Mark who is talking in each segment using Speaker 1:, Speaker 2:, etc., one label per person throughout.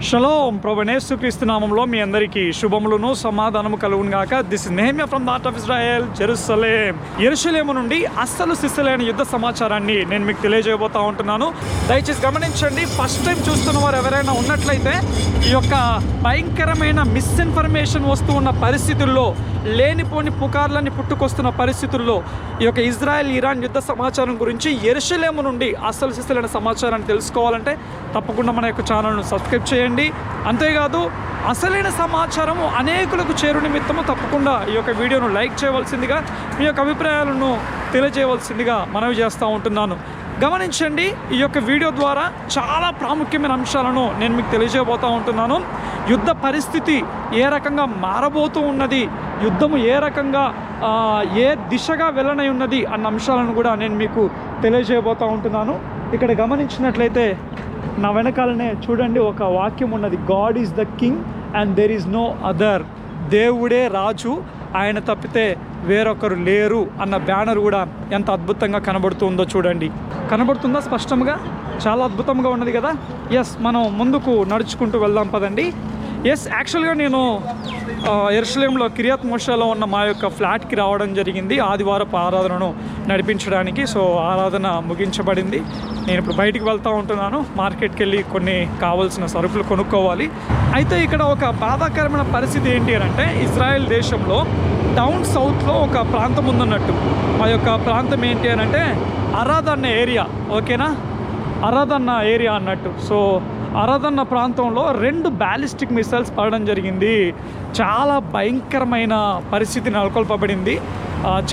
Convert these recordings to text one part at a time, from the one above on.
Speaker 1: Shalom ప్రభువైన యేసుక్రీస్తు నామములో మీ అందరికీ శుభములను సమాధానము కలుగును గాక. This is Nehemiah from the heart of Israel, Jerusalem. యెరూషలేము నుండి అస్సలు సిస్సలేని యుద్ధ సమాచారాన్ని నేను మీకు తెలియజేయబోతా ఉంటున్నాను. దయచేసి గమనించండి. ఫస్ట్ టైం చూస్తున్న వారు ఎవరైనా ఉన్నట్లయితే ఈ యొక్క భయంకరమైన మిస్ఇన్ఫర్మేషన్ వస్తూ ఉన్న పరిస్థితుల్లో, లేనిపోని పుకార్లని పుట్టుకొస్తున్న పరిస్థితుల్లో ఈ యొక్క ఇజ్రాయెల్ ఇరాన్ యుద్ధ సమాచారం గురించి యెరూషలేము నుండి అస్సలు సిస్సలైన సమాచారాన్ని తెలుసుకోవాలంటే తప్పకుండా మన యొక్క ఛానల్ను సబ్స్క్రైబ్ చేయండి. అంతేకాదు అసలైన సమాచారము అనేకులకు చేరు నిమిత్తము తప్పకుండా ఈ యొక్క వీడియోను లైక్ చేయవలసిందిగా, మీ యొక్క అభిప్రాయాలను తెలియజేయవలసిందిగా మనవి చేస్తూ ఉంటున్నాను. గమనించండి, ఈ యొక్క వీడియో ద్వారా చాలా ప్రాముఖ్యమైన అంశాలను నేను మీకు తెలియజేయబోతూ ఉంటున్నాను. యుద్ధ పరిస్థితి ఏ రకంగా మారబోతూ ఉన్నది, యుద్ధము ఏ రకంగా ఏ దిశగా వెళ్ళనై ఉన్నది అన్న అంశాలను కూడా నేను మీకు తెలియజేయబోతూ ఉంటున్నాను. ఇక్కడ గమనించినట్లయితే నా వెనకాలనే చూడండి ఒక వాక్యం ఉన్నది. God is the king and there is no other. దేవుడే రాజు, ఆయన తప్పితే వేరొకరు లేరు అన్న బ్యానర్ కూడా ఎంత అద్భుతంగా కనబడుతుందో చూడండి. కనబడుతుందా స్పష్టంగా? చాలా అద్భుతంగా ఉన్నది కదా. ఎస్, మనం ముందుకు నడుచుకుంటూ వెళ్దాం పదండి. ఎస్, యాక్చువల్గా నేను యెరూషలేంలో కిర్యత్ మోషేలో ఉన్న మా యొక్క ఫ్లాట్కి రావడం జరిగింది ఆదివారపు ఆరాధనను నడిపించడానికి. సో ఆరాధన ముగించబడింది. నేను ఇప్పుడు బయటికి వెళ్తూ ఉంటున్నాను. మార్కెట్కి వెళ్ళి కొన్ని కావాల్సిన సరుకులు కొనుక్కోవాలి. అయితే ఇక్కడ ఒక బాధాకరమైన పరిస్థితి ఏంటి అని అంటే, ఇజ్రాయెల్ దేశంలో డౌన్ సౌత్లో ఒక ప్రాంతం ఉందన్నట్టు. ఆ యొక్క ప్రాంతం ఏంటి అని అంటే అరాద్ అన్న ఏరియా. ఓకేనా, అరాద్ అన్న ఏరియా అన్నట్టు. సో అరాద్ అన్న ప్రాంతంలో 2 బ్యాలిస్టిక్ మిసైల్స్ పడడం జరిగింది. చాలా భయంకరమైన పరిస్థితి నెలకొల్పబడింది.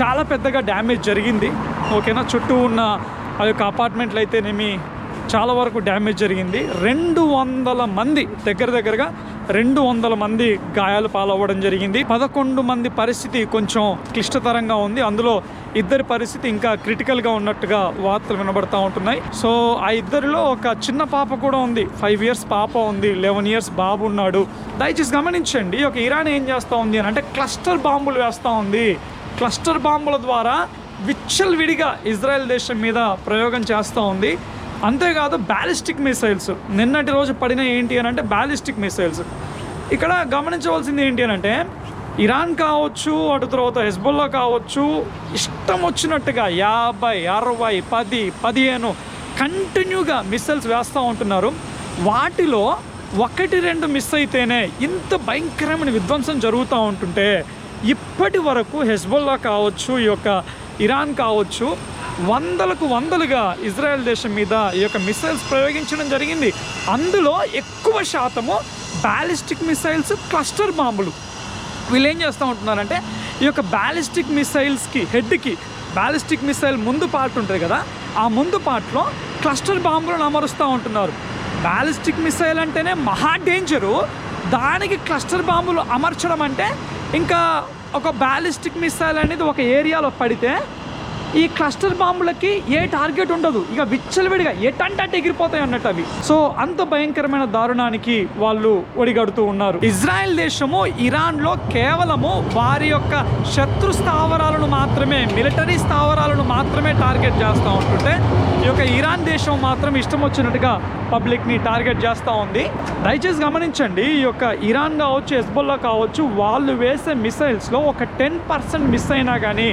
Speaker 1: చాలా పెద్దగా డ్యామేజ్ జరిగింది. ఓకేనా, చుట్టూ ఉన్న ఆ యొక్క అపార్ట్మెంట్లు అయితేనేమి చాలా వరకు డ్యామేజ్ జరిగింది. 200 మంది, దగ్గరగా 200 మంది గాయాలు పాలవ్వడం జరిగింది. 11 మంది పరిస్థితి కొంచెం క్లిష్టతరంగా ఉంది. అందులో 2 పరిస్థితి ఇంకా క్రిటికల్గా ఉన్నట్టుగా వార్తలు వినబడతా ఉంటున్నాయి. సో ఆ 2లో ఒక చిన్న పాప కూడా ఉంది. 5 years పాప ఉంది, 11 years బాబు ఉన్నాడు. దయచేసి గమనించండి, ఒక ఇరాన్ ఏం చేస్తూ ఉంది అని అంటే క్లస్టర్ బాంబులు వేస్తూ ఉంది. క్లస్టర్ బాంబుల ద్వారా విచ్చలవిడిగా ఇజ్రాయెల్ దేశం మీద ప్రయోగం చేస్తూ ఉంది. అంతేకాదు బ్యాలిస్టిక్ మిసైల్స్ నిన్నటి రోజు పడిన ఏంటి అని అంటే బ్యాలిస్టిక్ మిసైల్స్. ఇక్కడ గమనించవలసింది ఏంటి అని అంటే, ఇరాన్ కావచ్చు, అటు తర్వాత హెజ్బుల్లా కావచ్చు, ఇష్టం వచ్చినట్టుగా 50, 60, 10, 15 కంటిన్యూగా మిసైల్స్ వేస్తూ ఉంటున్నారు. వాటిలో 1-2 మిస్ అయితేనే ఇంత భయంకరమైన విధ్వంసం జరుగుతూ ఉంటుంటే, ఇప్పటి వరకు హెజ్బుల్లా కావచ్చు, ఈ యొక్క ఇరాన్ కావచ్చు, వందలుగా ఇజ్రాయెల్ దేశం మీద ఈ యొక్క మిసైల్స్ ప్రయోగించడం జరిగింది. అందులో ఎక్కువ శాతము బ్యాలిస్టిక్ మిసైల్స్, క్లస్టర్ బాంబులు. వీళ్ళు ఏం చేస్తూ ఉంటున్నారంటే, ఈ యొక్క బ్యాలిస్టిక్ మిసైల్స్కి హెడ్కి బ్యాలిస్టిక్ మిసైల్ ముందు పార్ట్ ఉంటుంది కదా, ఆ ముందు పార్ట్లో క్లస్టర్ బాంబులను అమరుస్తూ ఉంటున్నారు. బ్యాలిస్టిక్ మిసైల్ అంటేనే మహా డేంజరు. దానికి క్లస్టర్ బాంబులు అమర్చడం అంటే, ఇంకా ఒక బ్యాలిస్టిక్ మిసైల్ అనేది ఒక ఏరియాలో పడితే ఈ క్లస్టర్ బాంబులకి ఏ టార్గెట్ ఉండదు, ఇక విచ్చలవిడిగా ఎటంటే ఎగిరిపోతాయి అన్నట్టు అవి. సో అంత భయంకరమైన దారుణానికి వాళ్ళు ఒడిగడుతూ ఉన్నారు. ఇజ్రాయెల్ దేశము ఇరాన్లో కేవలము వారి యొక్క శత్రు స్థావరాలను మాత్రమే, మిలిటరీ స్థావరాలను మాత్రమే టార్గెట్ చేస్తూ ఉంటుంటే, ఈ యొక్క ఇరాన్ దేశం మాత్రం ఇష్టం వచ్చినట్టుగా పబ్లిక్ని టార్గెట్ చేస్తూ ఉంది. దయచేసి గమనించండి, ఈ యొక్క ఇరాన్ కావచ్చు, హెజ్బుల్లా కావచ్చు, వాళ్ళు వేసే మిసైల్స్లో ఒక 10% మిస్ అయినా కానీ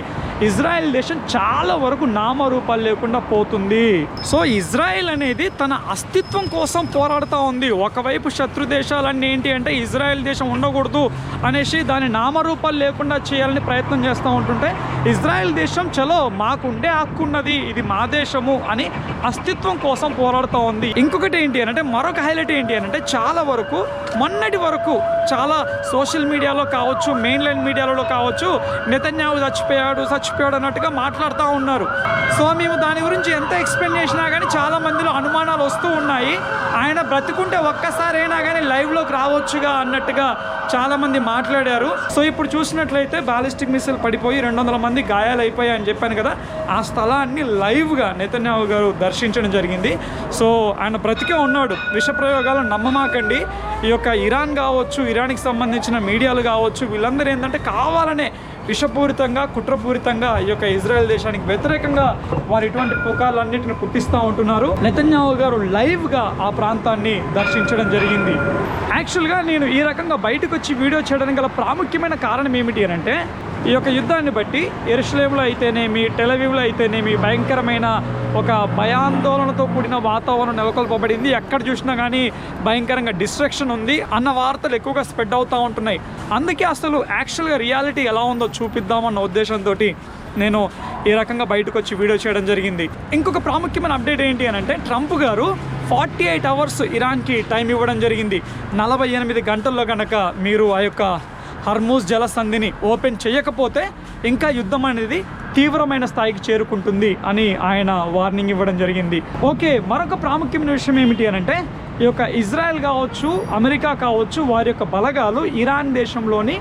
Speaker 1: ఇజ్రాయెల్ దేశం చాలా వరకు నామరూపాలు లేకుండా పోతుంది. సో ఇజ్రాయెల్ అనేది తన అస్తిత్వం కోసం పోరాడుతూ ఉంది. ఒకవైపు శత్రు దేశాలన్నీ ఏంటి అంటే ఇజ్రాయెల్ దేశం ఉండకూడదు అనేసి దాని నామరూపాలు లేకుండా చేయాలని ప్రయత్నం చేస్తూ ఉంటుంటే, ఇజ్రాయెల్ దేశం చలో మాకుండే హక్కున్నది, ఇది మా దేశము అని అస్తిత్వం కోసం పోరాడుతూ ఉంది. ఇంకొకటి ఏంటి అని అంటే, మరొక హైలైట్ ఏంటి అని అంటే, చాలా వరకు మొన్నటి వరకు చాలా సోషల్ మీడియాలో కావచ్చు, మెయిన్ లైన్ మీడియాలో కావచ్చు, నెతన్యాహు చచ్చిపోయాడు అన్నట్టుగా మాట్లాడుతూ ఉన్నారు. సో మేము దాని గురించి ఎంత ఎక్స్ప్లెయిన్ చేసినా కానీ చాలా మందిలో అనుమానాలు వస్తూ ఉన్నాయి. ఆయన బ్రతుకుంటే ఒక్కసారైనా కానీ లైవ్లోకి రావచ్చుగా అన్నట్టుగా చాలామంది మాట్లాడారు. సో ఇప్పుడు చూసినట్లయితే బ్యాలిస్టిక్ మిసైల్ పడిపోయి 200 మంది గాయాలైపోయాయి అని చెప్పాను కదా, ఆ స్థలాన్ని లైవ్గా నెతన్యాహు గారు దర్శించడం జరిగింది. సో ఆయన బ్రతికే ఉన్నాడు. విషప్రయోగాలను నమ్మమాకండి. ఈ యొక్క ఇరాన్ కావచ్చు, ఇరాన్కి సంబంధించిన మీడియాలు కావచ్చు, వీళ్ళందరూ ఏంటంటే కావాలనే విషపూరితంగా కుట్రపూరితంగా ఈ యొక్క ఇజ్రాయెల్ దేశానికి వ్యతిరేకంగా వారు ఇటువంటి పుకార్లన్నింటిని పుట్టిస్తూ ఉంటున్నారు. నెతన్యాహు గారు లైవ్గా ఆ ప్రాంతాన్ని దర్శించడం జరిగింది. యాక్చువల్గా నేను ఈ రకంగా బయటకు వచ్చి వీడియో చేయడానికి గల ప్రాముఖ్యమైన కారణం ఏమిటి అని అంటే, ఈ యొక్క యుద్ధాన్ని బట్టి యెరూషలేములో అయితేనేమి, టెల్ అవీవ్లో అయితేనేమి భయంకరమైన ఒక భయాందోళనతో కూడిన వాతావరణం నెలకొల్పబడింది. ఎక్కడ చూసినా కానీ భయంకరంగా డిస్ట్రక్షన్ ఉంది అన్న వార్తలు ఎక్కువగా స్ప్రెడ్ అవుతూ ఉంటున్నాయి. అందుకే అసలు యాక్చువల్గా రియాలిటీ ఎలా ఉందో చూపిద్దామన్న ఉద్దేశంతో నేను ఈ రకంగా బయటకు వచ్చి వీడియో చేయడం జరిగింది. ఇంకొక ప్రాముఖ్యమైన అప్డేట్ ఏంటి అని అంటే, ట్రంప్ గారు 48 అవర్స్ ఇరాన్కి టైం ఇవ్వడం జరిగింది. 48 గంటల్లో కనుక మీరు ఆ యొక్క హర్మూజ్ జలసంధిని ఓపెన్ చేయకపోతే ఇంకా యుద్ధం అనేది తీవ్రమైన స్థాయికి చేరుకుంటుంది అని ఆయన వార్నింగ్ ఇవ్వడం జరిగింది. ఓకే, మరొక ప్రాముఖ్యమైన విషయం ఏమిటి అని అంటే, ఈ యొక్క ఇజ్రాయెల్ కావచ్చు, అమెరికా కావచ్చు, వారి యొక్క బలగాలు ఇరాన్ దేశంలోని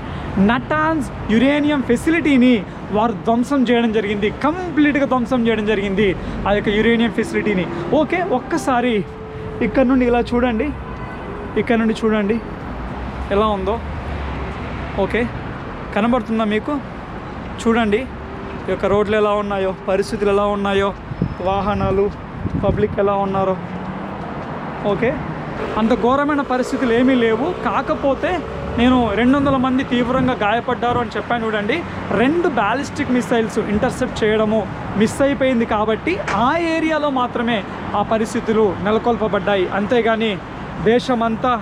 Speaker 1: నటాన్స్ యురేనియం ఫెసిలిటీని వారు ధ్వంసం చేయడం జరిగింది. కంప్లీట్గా ధ్వంసం చేయడం జరిగింది ఆ యొక్క యురేనియం ఫెసిలిటీని. ఓకే, ఒక్కసారి ఇక్కడ నుండి ఇలా చూడండి, ఇక్కడ నుండి చూడండి ఎలా ఉందో. ఓకే, కనబడుతుందా మీకు? చూడండి ఈ యొక్క రోడ్లు ఎలా ఉన్నాయో, పరిస్థితులు ఎలా ఉన్నాయో, వాహనాలు, పబ్లిక్ ఎలా ఉన్నారో. ఓకే, అంత ఘోరమైన పరిస్థితులు ఏమీ లేవు. కాకపోతే నేను 200 మంది తీవ్రంగా గాయపడ్డారు అని చెప్పాను చూడండి. 2 బ్యాలిస్టిక్ మిసైల్స్ ఇంటర్సెప్ట్ చేయడము మిస్ అయిపోయింది కాబట్టి ఆ ఏరియాలో మాత్రమే ఆ పరిస్థితులు నెలకొల్పబడ్డాయి. అంతేగాని దేశమంతా,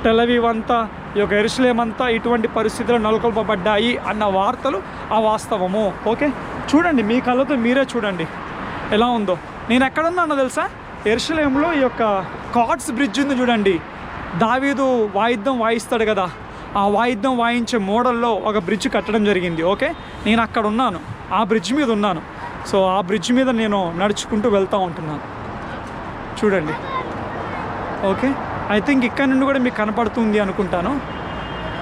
Speaker 1: టెల్ అవీవ్ అంతా, ఈ యొక్క యెరూషలేం అంతా ఇటువంటి పరిస్థితులు నెలకొల్పబడ్డాయి అన్న వార్తలు వాస్తవము. ఓకే, చూడండి, మీ కళ్ళతో మీరే చూడండి ఎలా ఉందో. నేను ఎక్కడున్నానో తెలుసా? యెరూషలేంలో ఈ యొక్క కార్డ్స్ బ్రిడ్జ్ ఉంది చూడండి. దావీదు వాయిద్యం వాయిస్తాడు కదా, ఆ వాయిద్యం వాయించే మోడల్లో ఒక బ్రిడ్జ్ కట్టడం జరిగింది. ఓకే, నేను అక్కడ ఉన్నాను, ఆ బ్రిడ్జ్ మీద ఉన్నాను. సో ఆ బ్రిడ్జ్ మీద నేను నడుచుకుంటూ వెళ్తూ ఉంటున్నాను చూడండి. ఓకే, ఐ థింక్ ఇక్కడ నుండి కూడా మీకు కనపడుతుంది అనుకుంటాను.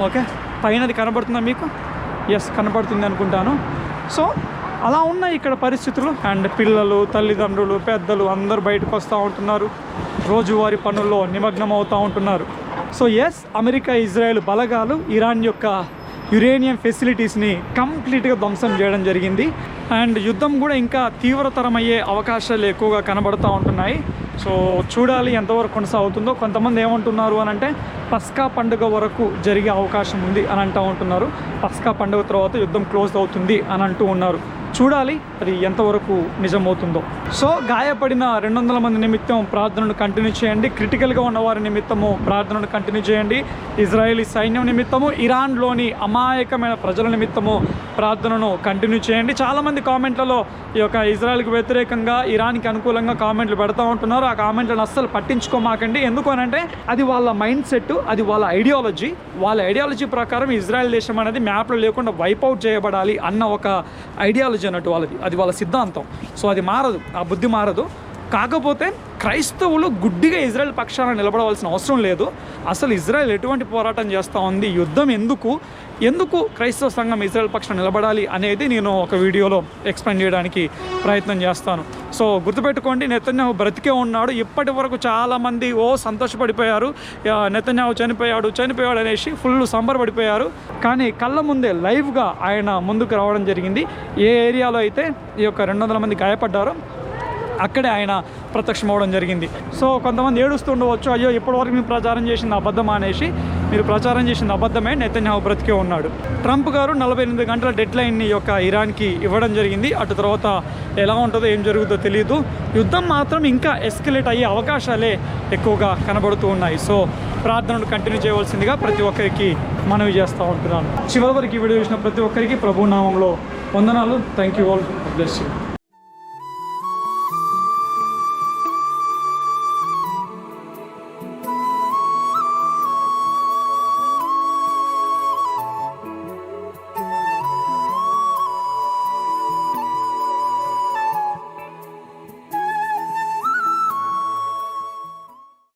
Speaker 1: ఓకే, పైనది కనపడుతుందా మీకు? ఎస్, కనపడుతుంది అనుకుంటాను. సో అలా ఉన్నాయి ఇక్కడ పరిస్థితులు. అండ్ పిల్లలు, తల్లిదండ్రులు, పెద్దలు అందరూ బయటకు వస్తూ ఉంటున్నారు, రోజువారీ పనుల్లో నిమగ్నం అవుతూ ఉంటున్నారు. సో ఎస్, అమెరికా ఇజ్రాయెల్ బలగాలు ఇరాన్ యొక్క యురేనియం ఫెసిలిటీస్ని కంప్లీట్గా ధ్వంసం చేయడం జరిగింది. అండ్ యుద్ధం కూడా ఇంకా తీవ్రతరమయ్యే అవకాశాలు ఎక్కువగా కనబడుతూ ఉంటున్నాయి. సో చూడాలి ఎంతవరకు కొనసాగుతుందో. కొంతమంది ఏమంటున్నారు అని అంటే, పస్కా పండుగ వరకు జరిగే అవకాశం ఉంది అని అంటూ ఉంటున్నారు. పస్కా పండుగ తర్వాత యుద్ధం క్లోజ్ అవుతుంది అని అంటూ ఉన్నారు. చూడాలి అది ఎంతవరకు నిజమవుతుందో. సో గాయపడిన 200 మంది నిమిత్తం ప్రార్థనను కంటిన్యూ చేయండి. క్రిటికల్గా ఉన్న వారి నిమిత్తము ప్రార్థనను కంటిన్యూ చేయండి. ఇజ్రాయేలీ సైన్యం నిమిత్తము, ఇరాన్లోని అమాయకమైన ప్రజల నిమిత్తము ప్రార్థనను కంటిన్యూ చేయండి. చాలామంది కామెంట్లలో ఈ యొక్క ఇజ్రాయెల్కి వ్యతిరేకంగా, ఇరాన్కి అనుకూలంగా కామెంట్లు పెడతా ఉంటున్నారు. ఆ కామెంట్లను అస్సలు పట్టించుకోమాకండి. ఎందుకు అని అంటే, అది వాళ్ళ మైండ్ సెట్, అది వాళ్ళ ఐడియాలజీ. వాళ్ళ ఐడియాలజీ ప్రకారం ఇజ్రాయెల్ దేశం అనేది మ్యాప్లో లేకుండా వైపౌట్ చేయబడాలి అన్న ఒక ఐడియాలజీ అన్నట్టు వాళ్ళది. అది వాళ్ళ సిద్ధాంతం. సో అది మారదు, ఆ బుద్ధి మారదు. కాకపోతే క్రైస్తవులు గుడ్డిగా ఇజ్రాయెల్ పక్షాన నిలబడవలసిన అవసరం లేదు. అసలు ఇజ్రాయెల్ ఎటువంటి పోరాటం చేస్తూ ఉంది, యుద్ధం ఎందుకు క్రైస్తవ సంఘం ఇజ్రాయెల్ పక్షాన నిలబడాలి అనేది నేను ఒక వీడియోలో ఎక్స్ప్లెయిన్ చేయడానికి ప్రయత్నం చేస్తాను. సో గుర్తుపెట్టుకోండి, నెతన్యాహు బ్రతికే ఉన్నాడు. ఇప్పటి వరకు చాలామంది సంతోషపడిపోయారు, నెతన్యాహు చనిపోయాడు అనేసి ఫుల్ సంబరపడిపోయారు. కానీ కళ్ళ ముందే లైవ్గా ఆయన ముందుకు రావడం జరిగింది. ఏ ఏరియాలో అయితే ఈ యొక్క 200 మంది గాయపడ్డారో అక్కడే ఆయన ప్రత్యక్షం అవ్వడం జరిగింది. సో కొంతమంది ఏడుస్తూ ఉండవచ్చు, అయ్యో ఇప్పటివరకు మీరు ప్రచారం చేసింది అబద్ధం అనేసి. మీరు ప్రచారం చేసింది అబద్ధమే, నెతన్యాహు బ్రతికే ఉన్నాడు. ట్రంప్ గారు 48 గంటల డెడ్ లైన్ని యొక్క ఇరాన్కి ఇవ్వడం జరిగింది. అటు తర్వాత ఎలా ఉంటుందో, ఏం జరుగుతుందో తెలియదు. యుద్ధం మాత్రం ఇంకా ఎస్కలేట్ అయ్యే అవకాశాలే ఎక్కువగా కనబడుతూ ఉన్నాయి. సో ప్రార్థనలు కంటిన్యూ చేయవలసిందిగా ప్రతి ఒక్కరికి మనవి చేస్తూ ఉంటున్నాను. చివరి వరకు ఈ వీడియో చూసిన ప్రతి ఒక్కరికి ప్రభు నామంలో వందనాలు. Thank you all, bless you.